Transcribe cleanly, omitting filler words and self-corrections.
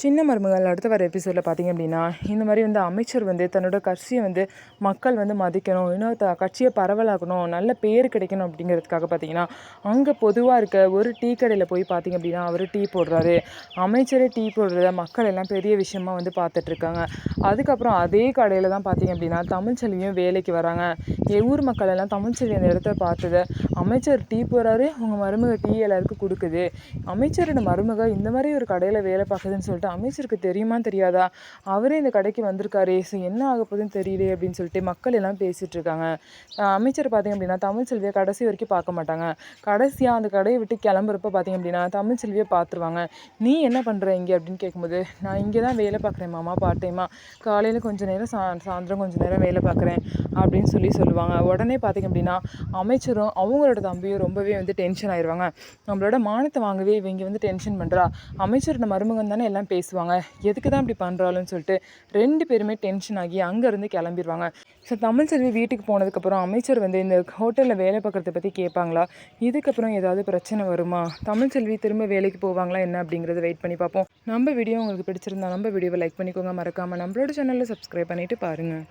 சின்ன மருமகள் அடுத்த வர எபிசோடில் பார்த்திங்க அப்படின்னா, இந்த மாதிரி அமைச்சர் தன்னோட கட்சியை மக்கள் மதிக்கணும், இன்னும் கட்சியை பரவலாக்கணும், நல்ல பேர் கிடைக்கணும் அப்படிங்கிறதுக்காக பார்த்திங்கன்னா, அங்கே பொதுவாக இருக்க ஒரு டீ கடையில் போய் பார்த்திங்க அப்படின்னா அவர் டீ போடுறாரு. அமைச்சரே டீ போடுறத மக்கள் எல்லாம் பெரிய விஷயமா பார்த்துட்ருக்காங்க. அதுக்கப்புறம் அதே கடையில் தான் பார்த்திங்க அப்படின்னா தமிழ்ச்செல்வியும் வேலைக்கு வராங்க. ஊர் மக்கள் எல்லாம் தமிழ்ச்செல்வி அந்த இடத்த பார்த்தது, அமைச்சர் டீ போடுறாரு, உங்கள் மருமக டீ எல்லாருக்கும் கொடுக்குது, அமைச்சரோட மருமக இந்த மாதிரி ஒரு கடையில் வேலை பார்க்குதுன்னு சொல்லிட்டு அமைச்சருக்கு தெரியுமா தெரியாதா, அவரே இந்த கடைக்கு வந்திருக்காரு, ஸோ என்ன ஆக போகுதுன்னு தெரியல அப்படின்னு சொல்லிட்டு மக்கள் எல்லாம் பேசிகிட்டு இருக்காங்க. அமைச்சர் பார்த்திங்க அப்படின்னா தமிழ்ச்செல்வியை கடைசி வரைக்கும் பார்க்க மாட்டாங்க. கடைசியாக அந்த கடையை விட்டு கிளம்புறப்ப பார்த்திங்க அப்படின்னா தமிழ்ச்செல்வியை பார்த்துருவாங்க. நீ என்ன பண்ணுற இங்கே அப்படின்னு கேட்கும்போது, நான் இங்கே தான் வேலை பார்க்குறேன் மாமா, பார்ட் டைமாக, காலையில் கொஞ்சம் நேரம் சாயந்தரம் கொஞ்சம் நேரம் வேலை பார்க்குறேன் அப்படின்னு சொல்லுவாங்க. உடனே பார்த்திங்க அப்படின்னா அமைச்சரும் அவங்களோட தம்பியும் ரொம்பவே டென்ஷன் ஆயிடுவாங்க. நம்மளோட மானத்தை வாங்கவே இவங்க டென்ஷன் பண்ணுறா, அமைச்சரோட மருமகன் தானே எல்லாம் பேசுவாங்க, எதுக்கு தான் இப்படி பண்ணுறாளுன்னு சொல்லிட்டு 2 பேருமே டென்ஷன் ஆகி அங்கேருந்து கிளம்பிடுவாங்க. ஸோ தமிழ்ச்செல்வி வீட்டுக்கு போனதுக்கப்புறம் அமைச்சர் இந்த ஹோட்டலில் வேலை பார்க்குறத பற்றி கேட்பாங்களா, இதுக்கப்புறம் ஏதாவது பிரச்சனை வருமா, தமிழ்ச்செல்வி திரும்ப வேலைக்கு போவாங்களா என்ன அப்படிங்கிறத வெயிட் பண்ணி பார்ப்போம். நம்ம வீடியோ உங்களுக்கு பிடிச்சிருந்தா நம்ம வீடியோவை லைக் பண்ணிக்கோங்க, மறக்காமல் நம்மளோட சேனலில் சப்ஸ்கிரைப் பண்ணிவிட்டு பாருங்கள்.